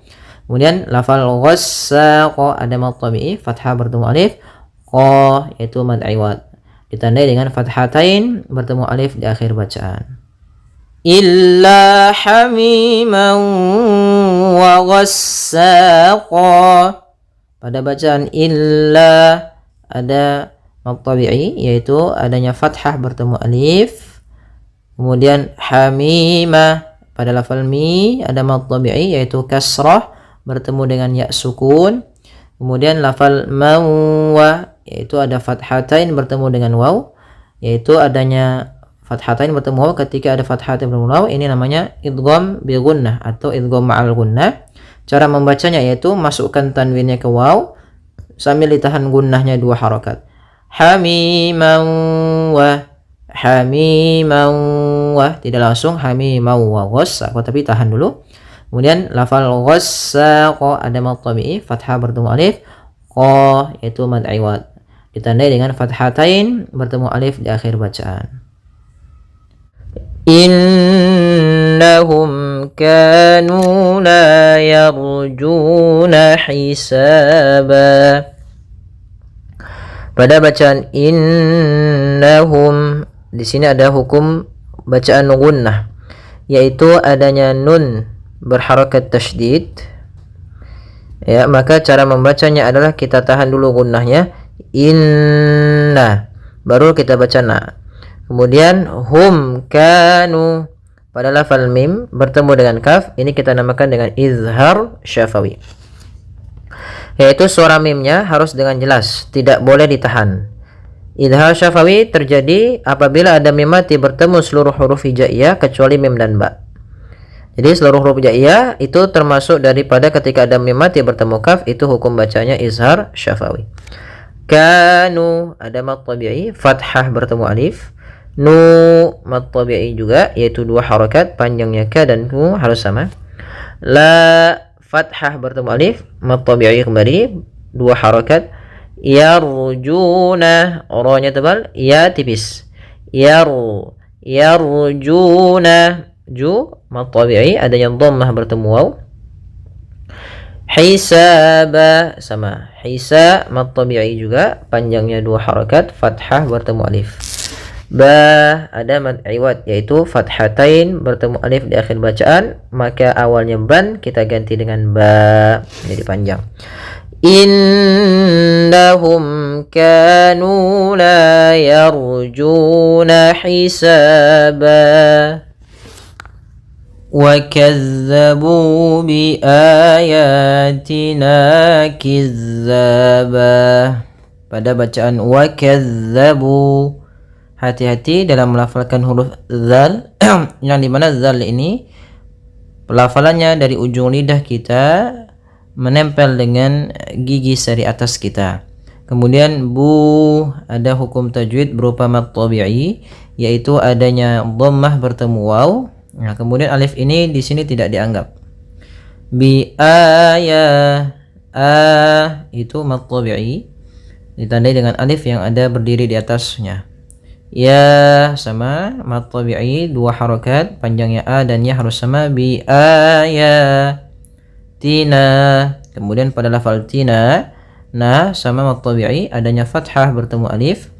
[SPEAKER 1] Kemudian lafal ghassaqa ada mad tabi'i fathah bertemu alif, qa yaitu mad iwad ditandai dengan fathatain bertemu alif di akhir bacaan. Illa hamiman wa ghassaqa. Pada bacaan illa ada mad tabi'i yaitu adanya fathah bertemu alif. Kemudian hamimah pada lafal mi ada mad tabi'i yaitu kasrah bertemu dengan ya sukun. Kemudian lafal mawwa yaitu ada fathatain bertemu dengan waw, yaitu adanya fathatain bertemu waw ketika ada fathatain bertemu waw, ini namanya idgham bi gunnah atau idgham ma'al gunnah. Cara membacanya yaitu masukkan tanwinnya ke waw sambil ditahan gunnahnya 2 harakat. Hamiman wa, tidak langsung hamiman wa ghassa, tapi tahan dulu. Kemudian lafal ghassaqa ada mad tabi'i fathah bertemu alif, qa yaitu mad iwad ditandai dengan fathatain bertemu alif di akhir bacaan. Innahum kanu la yarjuna hisaba. Pada bacaan innahum di sini ada hukum bacaan gunnah, yaitu adanya nun berharakat tasydid. Ya, maka cara membacanya adalah kita tahan dulu gunnahnya inna, baru kita baca na. Kemudian hum kanu pada lafal mim bertemu dengan kaf, ini kita namakan dengan izhar syafawi, yaitu suara mimnya harus dengan jelas, tidak boleh ditahan. Izhar syafawi terjadi apabila ada mim mati bertemu seluruh huruf hijaiyah kecuali mim dan ba. Jadi seluruh huruf hijaiyah itu termasuk daripada ketika ada mim mati bertemu kaf, itu hukum bacanya izhar syafawi. Kanu ada mad tabi'i fathah bertemu alif, nu mad tabi'i juga yaitu 2 harakat, panjangnya ka dan nu harus sama. La fathah bertemu alif, mad tabi'i kembali 2 harakat. Yarjuna, ra-nya tebal, ya tipis. Yarjuna, ju mad tabi'i adanya dhammah bertemu waw. Hisaba sama, hisa mad tabi'i juga panjangnya 2 harakat, fathah bertemu alif. Ba ada mad iwad yaitu fathatain bertemu alif di akhir bacaan, maka awalnya ban kita ganti dengan ba jadi panjang. Innahum kanu la yarjuna hisaba wa kazzabu bi ayatina kizzaba. Pada bacaan wa kazzabu, hati-hati dalam melafalkan huruf zal yang dimana zal ini pelafalannya dari ujung lidah kita menempel dengan gigi sari atas kita. Kemudian bu ada hukum tajwid berupa mad tabi'i yaitu adanya dhammah bertemu waw. Nah, kemudian alif ini di sini tidak dianggap. Bi itu mad tabi'i ditandai dengan alif yang ada berdiri di atasnya. Ya sama mad tabi'i 2 harakat, panjangnya a dan ya harus sama. Bi tina. Kemudian pada lafal tina na sama mad tabi'i adanya fathah bertemu alif.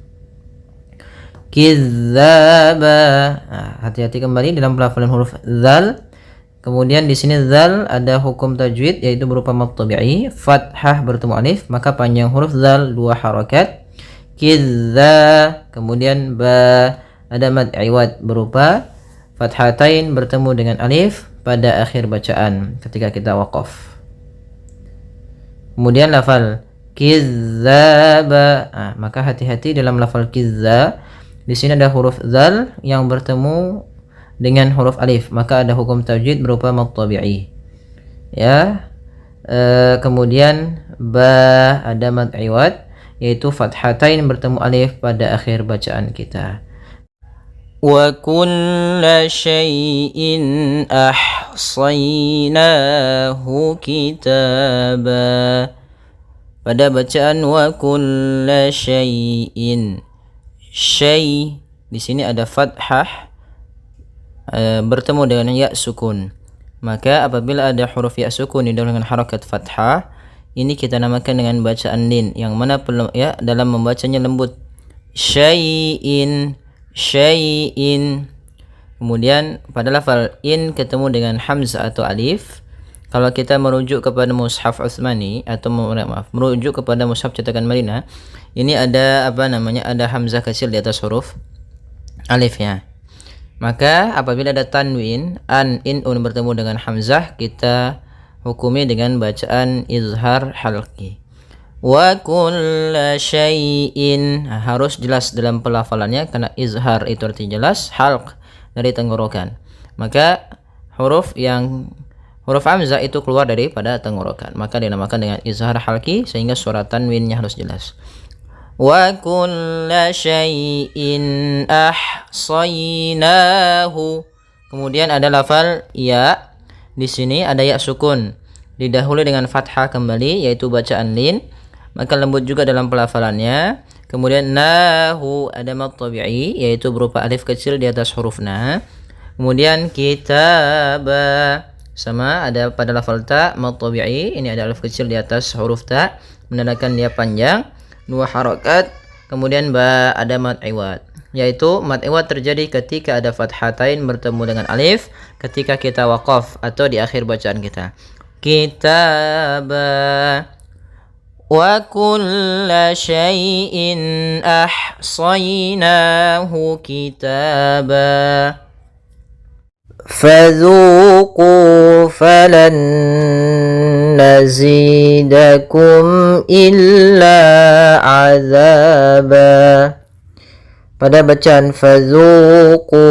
[SPEAKER 1] Kizzaba. Nah, hati-hati kembali dalam pelafalan huruf zal Kemudian di sini zal ada hukum tajwid yaitu berupa mad tabi'i, fathah bertemu alif, maka panjang huruf zal 2 harakat. Kidza, kemudian ba ada mad iwad berupa fathatain bertemu dengan alif pada akhir bacaan ketika kita waqaf. Kemudian lafal kizzaba, maka hati-hati dalam lafal kizza. Di sini ada huruf zal yang bertemu dengan huruf alif, maka ada hukum tajwid berupa mad tabi'i. Ya. Kemudian ba ada mad iwad yaitu fathatain bertemu alif pada akhir bacaan kita. Wa kulla syai'in ahsaynahu kitaba. Pada bacaan wa kulla syai'in, syai' di sini ada fathah bertemu dengan ya sukun. Maka apabila ada huruf ya sukun didahului dengan harakat fathah, ini kita namakan dengan bacaan lin, yang mana ya dalam membacanya lembut. Syai'in, syai'in. Kemudian pada lafal in ketemu dengan hamzah atau alif. Kalau kita merujuk kepada mushaf Utsmani atau merujuk kepada mushaf cetakan Madinah, ini ada ada hamzah kecil di atas huruf alifnya. Maka apabila ada tanwin, an, in, un bertemu dengan hamzah, kita hukumi dengan bacaan izhar halqi. Wa kulla syai'in, harus jelas dalam pelafalannya karena izhar itu artinya jelas, halq dari tenggorokan. Maka huruf hamzah itu keluar daripada tenggorokan, maka dinamakan dengan izhar halqi sehingga suara tanwinnya harus jelas. Wa kulla syai'in ahsaynahu. Kemudian ada lafal ya. Di sini ada ya sukun didahului dengan fathah kembali yaitu bacaan lin, maka lembut juga dalam pelafalannya. Kemudian nahu ada mad tabi'i yaitu berupa alif kecil di atas huruf na. Kemudian kitaba sama ada pada lafal ta mad tabi'i, ini ada alif kecil di atas huruf ta menandakan dia panjang 2 harakat. Kemudian ba ada mad iwad, yaitu mad iwad terjadi ketika ada fathatain bertemu dengan alif ketika kita waqaf atau di akhir bacaan kita. Kitaba wa kulla syai'in ahsaynahu kitaba fadzuqu falan nazidakum illa azaba. Pada bacaan fadzuqu,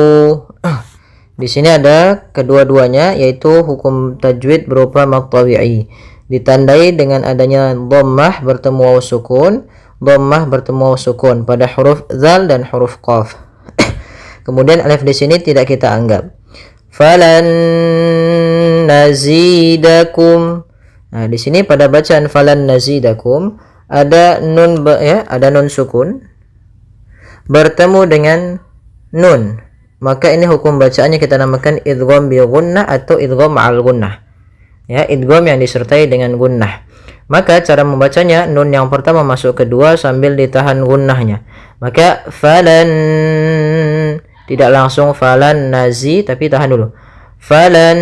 [SPEAKER 1] di sini ada kedua-duanya yaitu hukum tajwid berupa mad tabi'i, ditandai dengan adanya dhammah bertemu waw sukun, dhammah bertemu waw sukun pada huruf zal dan huruf qaf. Kemudian alif di sini tidak kita anggap. Falan nazidakum. Nah, di sini pada bacaan falan nazidakum ada nun ada nun sukun bertemu dengan nun. Maka ini hukum bacaannya kita namakan idgham bi gunnah atau idgham ma'al gunnah. Ya, idgham yang disertai dengan gunnah. Maka cara membacanya nun yang pertama masuk kedua sambil ditahan gunnahnya. Maka falan, tidak langsung falan nazi tapi tahan dulu. Falan.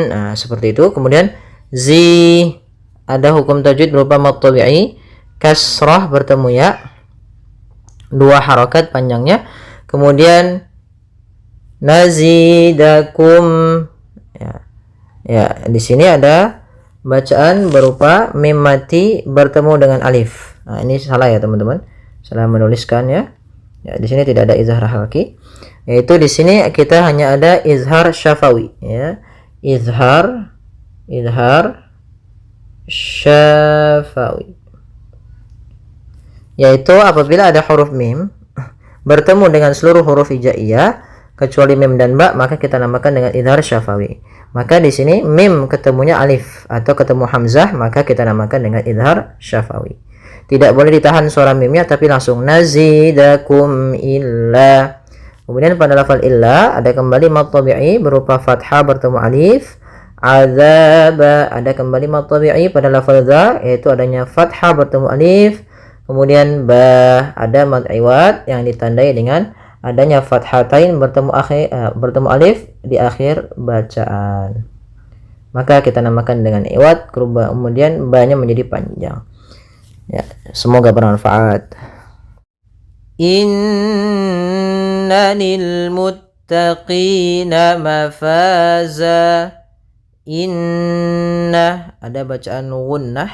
[SPEAKER 1] Nah, seperti itu. Kemudian zi ada hukum tajwid berupa mad tabi'i, kasrah bertemu ya, 2 harakat panjangnya. Kemudian nazidakum. Ya, di sini ada bacaan berupa mim mati bertemu dengan alif. Nah, ini salah ya teman-teman. Salah menuliskan ya. Ya, di sini tidak ada izhar halqi. Yaitu di sini kita hanya ada izhar syafawi ya. Izhar syafawi. Yaitu apabila ada huruf mim bertemu dengan seluruh huruf hijaiyah kecuali mim dan ba, maka kita namakan dengan izhar syafawi. Maka di sini mim ketemunya alif atau ketemu hamzah, maka kita namakan dengan izhar syafawi. Tidak boleh ditahan suara mimnya tapi langsung nazidakum illa. Kemudian pada lafal illa ada kembali mad tabi'i berupa fathah bertemu alif. Azaba ada kembali mad tabi'i pada lafal za yaitu adanya fathah bertemu alif. Kemudian ba ada mad iwad yang ditandai dengan adanya fathatain bertemu alif di akhir bacaan. Maka kita namakan dengan iwad, kemudian ba-nya menjadi panjang. Ya, semoga bermanfaat. Inna lil muttaqina mafaza. Inna, ada bacaan gunnah,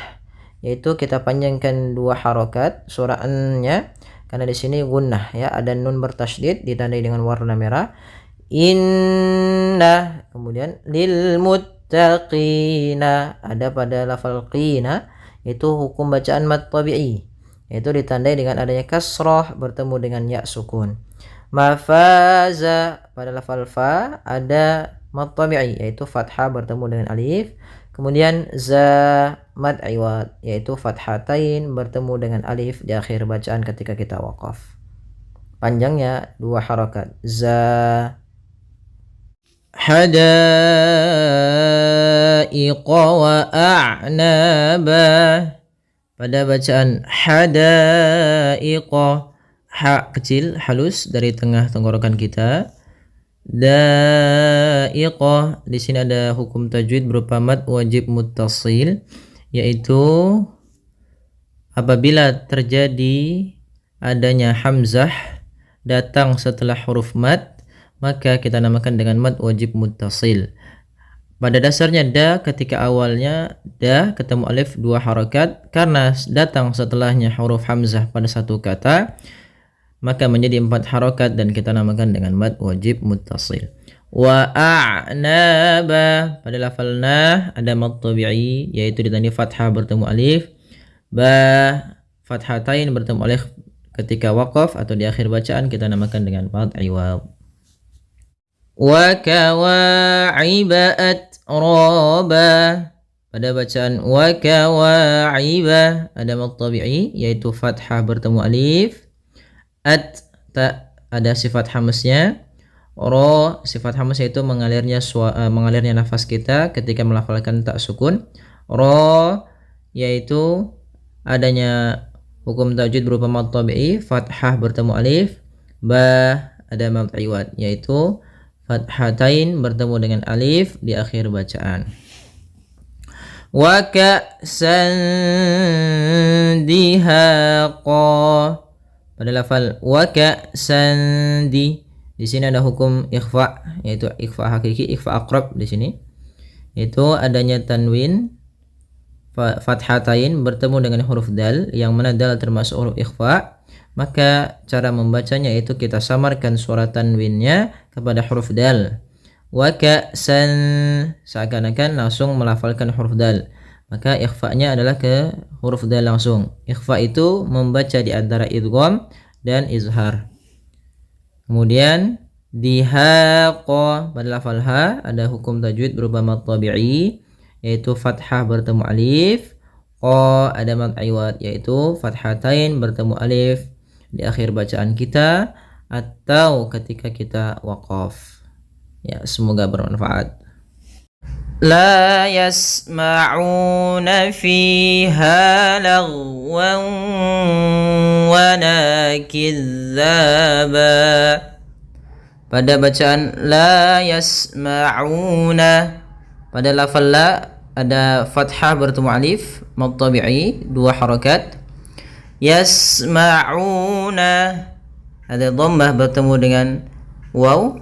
[SPEAKER 1] yaitu kita panjangkan 2 harokat surahnya, karena di sini gunnah ya, ada nun bertasydid ditandai dengan warna merah. Inna, kemudian lil muttaqina, ada pada lafal qina, yaitu hukum bacaan mad tabi'i, yaitu ditandai dengan adanya kasrah bertemu dengan ya sukun. Mafaza, pada lafal fa ada mad tabi'i, yaitu fathah bertemu dengan alif. Kemudian za mad iwad, yaitu fathatain bertemu dengan alif di akhir bacaan ketika kita waqaf. Panjangnya 2 harakat. Za. Hadaiqa wa a'naba, pada bacaan hadaiqa, ha kecil halus dari tengah tenggorokan kita. Daiqah, di sini ada hukum tajwid berupa mad wajib muttasil, yaitu apabila terjadi adanya hamzah datang setelah huruf mad, maka kita namakan dengan mad wajib muttasil. Pada dasarnya da ketika awalnya da ketemu alif 2 harakat, karena datang setelahnya huruf hamzah pada satu kata, maka menjadi 4 harakat dan kita namakan dengan mad wajib muttasil. Wa a'naba, pada lafal na ada mad tabi'i, yaitu ditandai fathah bertemu alif. Ba fathatain bertemu alif ketika waqaf atau di akhir bacaan, kita namakan dengan mad iwad. Wa kawa'iba atraba, pada bacaan wa kawa'iba ada mad tabi'i, yaitu fathah bertemu alif. At, ta ada sifat hamasnya. Ro, sifat hamas yaitu mengalirnya nafas kita ketika melafalkan tak sukun. Ro, yaitu adanya hukum tajwid berupa mad tabi'i, fathah bertemu alif. Ba, ada mad iwad, yaitu fathatain bertemu dengan alif di akhir bacaan. Wa ka'san dihaqa, pada lafal wa ka'san di sini ada hukum ikhfa, yaitu ikhfa hakiki, ikhfa aqrab di sini, yaitu adanya tanwin fathatain bertemu dengan huruf dal, yang mana dal termasuk huruf ikhfa. Maka cara membacanya yaitu kita samarkan suara tanwinnya kepada huruf dal. Wa ka'san, seakan-akan langsung melafalkan huruf dal. Maka ikhfa'nya adalah ke huruf dal langsung. Ikhfa itu membaca di antara idgham dan izhar. Kemudian dihaqa, pada lafal ha ada hukum tajwid berupa mad tabi'i, yaitu fathah bertemu alif. Qa ada mad iwad, yaitu fathatain bertemu alif di akhir bacaan kita atau ketika kita waqaf. Ya, semoga bermanfaat. La yasma'una fiha lagwan wala kizzaba, pada bacaan la yasma'una, pada lafal la ada fathah bertemu alif mad tabi'i 2 harakat. Yasma'una ada dhammah bertemu dengan waw,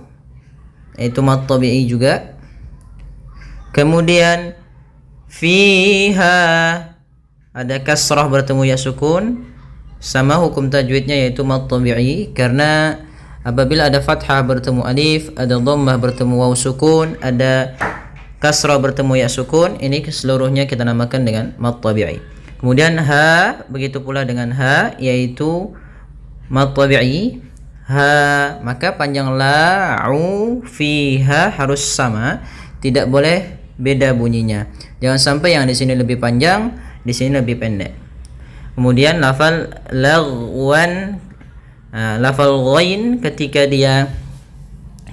[SPEAKER 1] yaitu mad tabi'i juga. Kemudian fiha ada kasrah bertemu ya sukun, sama hukum tajwidnya yaitu mad tabi'i, karena apabila ada fathah bertemu alif, ada dhammah bertemu waw sukun, ada kasrah bertemu ya sukun, ini keseluruhnya kita namakan dengan mad tabi'i. Kemudian ha, begitu pula dengan ha, yaitu mad tabi'i ha, maka panjang la'u fiha harus sama, tidak boleh beda bunyinya. Jangan sampai yang di sini lebih panjang, di sini lebih pendek. Kemudian lafal lagwan, lafal ghain ketika dia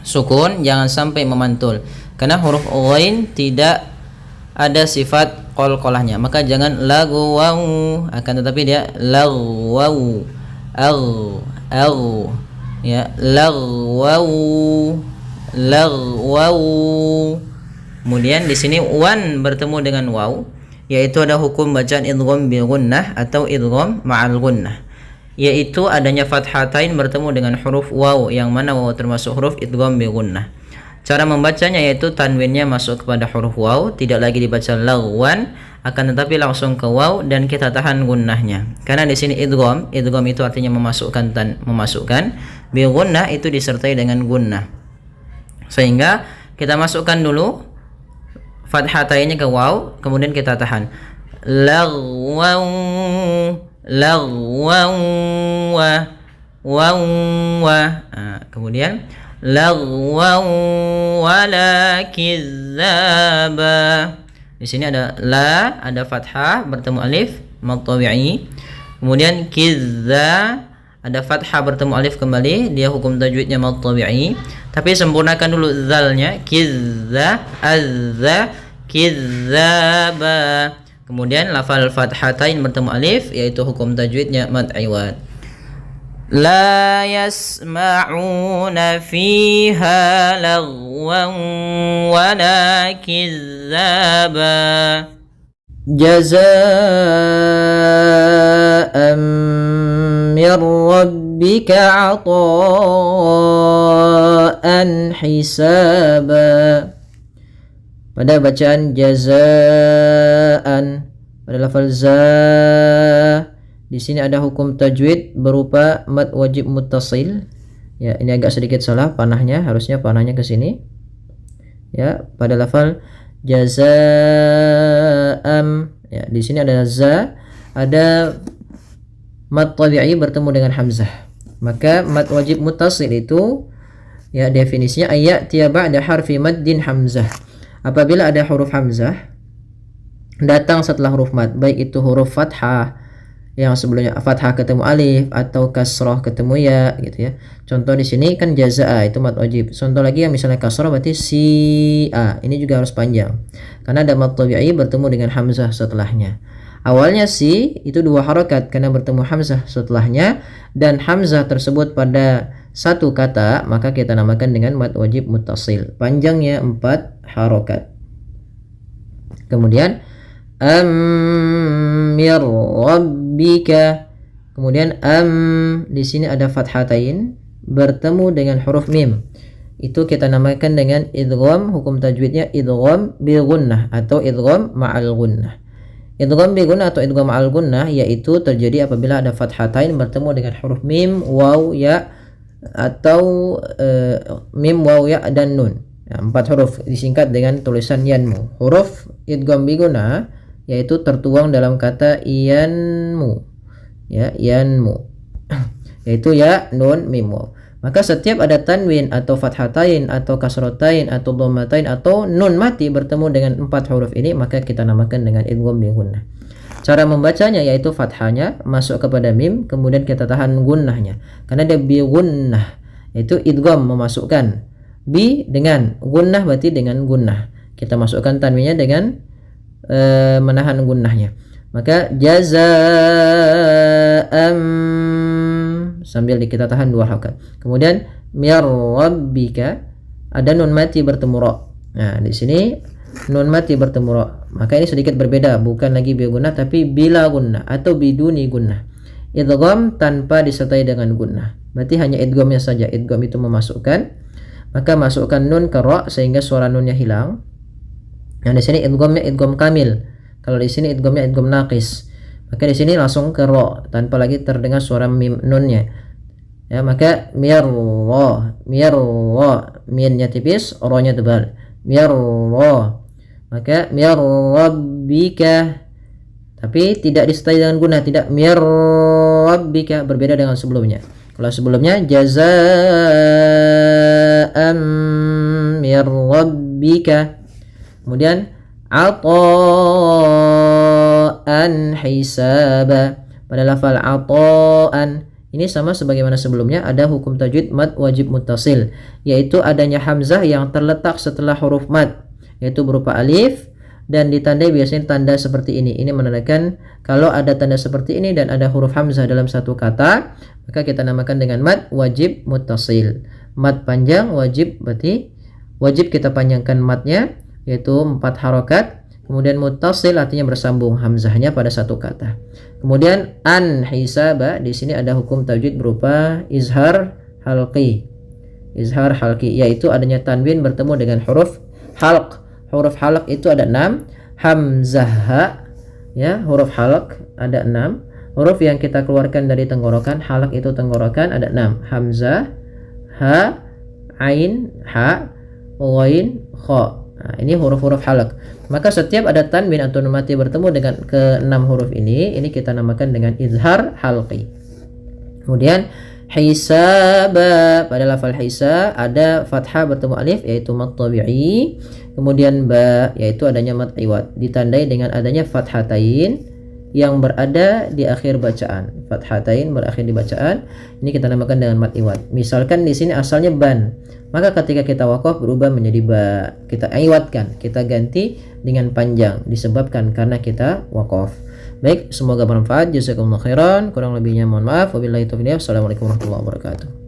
[SPEAKER 1] sukun jangan sampai memantul, karena huruf ghain tidak ada sifat qalqalahnya, maka jangan lagwau, akan tetapi dia lagwau, Ya, lagwau, lagwau. Kemudian di sini wan bertemu dengan waw, yaitu ada hukum bacaan idgham bi gunnah atau idgham ma'al gunnah, yaitu adanya fathatain bertemu dengan huruf waw, yang mana waw termasuk huruf idgham bi gunnah. Cara membacanya yaitu tanwinnya masuk kepada huruf waw, tidak lagi dibaca lagwan, akan tetapi langsung ke waw dan kita tahan gunnahnya. Karena di sini idgham itu artinya memasukkan, bi gunnah itu disertai dengan gunnah. Sehingga kita masukkan dulu fathatainnya ke waw, kemudian kita tahan. Lagwaw, lagwaw, waw, kemudian lagwaw wala kizzaba. Di sini ada la, ada fathah bertemu alif mad tabi'i. Kemudian kizza, ada fathah bertemu alif kembali, dia hukum tajwidnya mad tabi'i. Tapi sempurnakan dulu zalnya, kizza, azza, kizzaba. Kemudian lafal fathatain bertemu alif, yaitu hukum tajwidnya mad iwad. La yasma'una fiha lagwan wala kizzaba. Jazaa'an min rabbika 'ata'an hisaba. Pada bacaan jazaan, pada lafal za, di sini ada hukum tajwid berupa mad wajib muttasil. Ya, ini agak sedikit salah panahnya, harusnya panahnya ke sini. Ya, pada lafal jazaam, ya, di sini ada za, ada mad tabi'i bertemu dengan hamzah. Maka mad wajib muttasil itu, ya, definisinya ayat tiba ba'da harfi maddin hamzah. Apabila ada huruf hamzah datang setelah huruf mad, baik itu huruf fathah yang sebelumnya fathah ketemu alif atau kasrah ketemu ya, gitu ya. Contoh di sini kan jazaa itu mad wajib. Contoh lagi yang misalnya kasrah berarti si a, ini juga harus panjang karena ada mad tabi'i bertemu dengan hamzah setelahnya. Awalnya si itu 2 harokat karena bertemu hamzah setelahnya, dan hamzah tersebut pada satu kata, maka kita namakan dengan mad wajib muttasil, panjangnya 4 harokat. Kemudian mir rabbika, kemudian di sini ada fathatain bertemu dengan huruf mim, itu kita namakan dengan idgham, hukum tajwidnya idgham bi gunnah atau idgham ma'al gunnah. Idgham bi gunnah atau idgham ma'al gunnah yaitu terjadi apabila ada fathatain bertemu dengan huruf mim, waw, ya, atau mim, waw, ya, dan nun. Ya, 4 huruf disingkat dengan tulisan yanmu. Huruf idgham bi gunnah yaitu tertuang dalam kata yanmu, ya, yanmu, yaitu ya, nun, mim, waw. Maka setiap ada tanwin atau fathatain atau kasratain atau dhammatain atau nun mati bertemu dengan 4 huruf ini, maka kita namakan dengan idgham bi gunnah. Cara membacanya yaitu fathahnya masuk kepada mim, kemudian kita tahan gunnahnya. Karena dia bi gunnah, yaitu idgham memasukkan, bi dengan gunnah berarti dengan gunnah. Kita masukkan tanwinnya dengan menahan gunnahnya. Maka jazaa'am sambil kita tahan 2 harokat. Kemudian mir rabbika, ada nun mati bertemu ra. Nah, di sini nun mati bertemu ra. Maka ini sedikit berbeda, bukan lagi bi gunnah tapi bila gunnah atau biduni gunnah. Idgham tanpa disertai dengan gunnah. Berarti hanya idghamnya saja. Idgham itu memasukkan, maka masukkan nun ke ra sehingga suara nunnya hilang. Nah, di sini idghamnya idgham kamil. Kalau di sini idghamnya idgham naqis. Maka di sini langsung ke ra tanpa lagi terdengar suara mim nunnya. Ya, maka mir ra, minnya tipis, ra-nya tebal. Mir ra. Maka mir rabbika. Tapi tidak disertai dengan gunnah, tidak mir rabbika, berbeda dengan sebelumnya. Kalau sebelumnya jazaa'an mir rabbika. Kemudian ata'an hisaba. Pada lafal ata'an ini sama sebagaimana sebelumnya, ada hukum tajwid mad wajib muttasil, yaitu adanya hamzah yang terletak setelah huruf mad, yaitu berupa alif
[SPEAKER 2] dan ditandai biasanya tanda seperti ini. Ini menandakan kalau ada tanda seperti ini dan ada huruf hamzah dalam satu kata, maka kita namakan dengan mad wajib muttasil. Mad panjang wajib, berarti wajib kita panjangkan madnya, yaitu 4 harokat. Kemudian muttasil artinya bersambung hamzahnya pada satu kata. Kemudian an hisaba, di sini ada hukum tajwid berupa izhar halqi. Izhar halqi yaitu adanya tanwin bertemu dengan huruf halq. Huruf halq itu ada 6. Hamzah ha, ya, huruf halq ada 6. Huruf yang kita keluarkan dari tenggorokan, halq itu tenggorokan, ada 6. Hamzah, ha, ain, ha, ghain, kha. Nah, ini huruf-huruf halq. Maka setiap ada tanwin atau nun mati bertemu dengan ke-6 huruf ini kita namakan dengan izhar halqi. Kemudian hisaba, pada lafal hisa ada fathah bertemu alif yaitu mad tabi'i. Kemudian ba yaitu adanya mad iwad, ditandai dengan adanya fathatain yang berada di akhir bacaan. Fathatain berakhir di bacaan, ini kita namakan dengan mad iwad. Misalkan di sini asalnya ban, maka ketika kita waqaf berubah menjadi ba, kita iwadkan, kita ganti dengan panjang disebabkan karena kita waqaf. Baik, semoga bermanfaat. Jazakumullah khairan. Kurang lebihnya mohon maaf. Wabillahi taufiq. Assalamualaikum warahmatullahi wabarakatuh.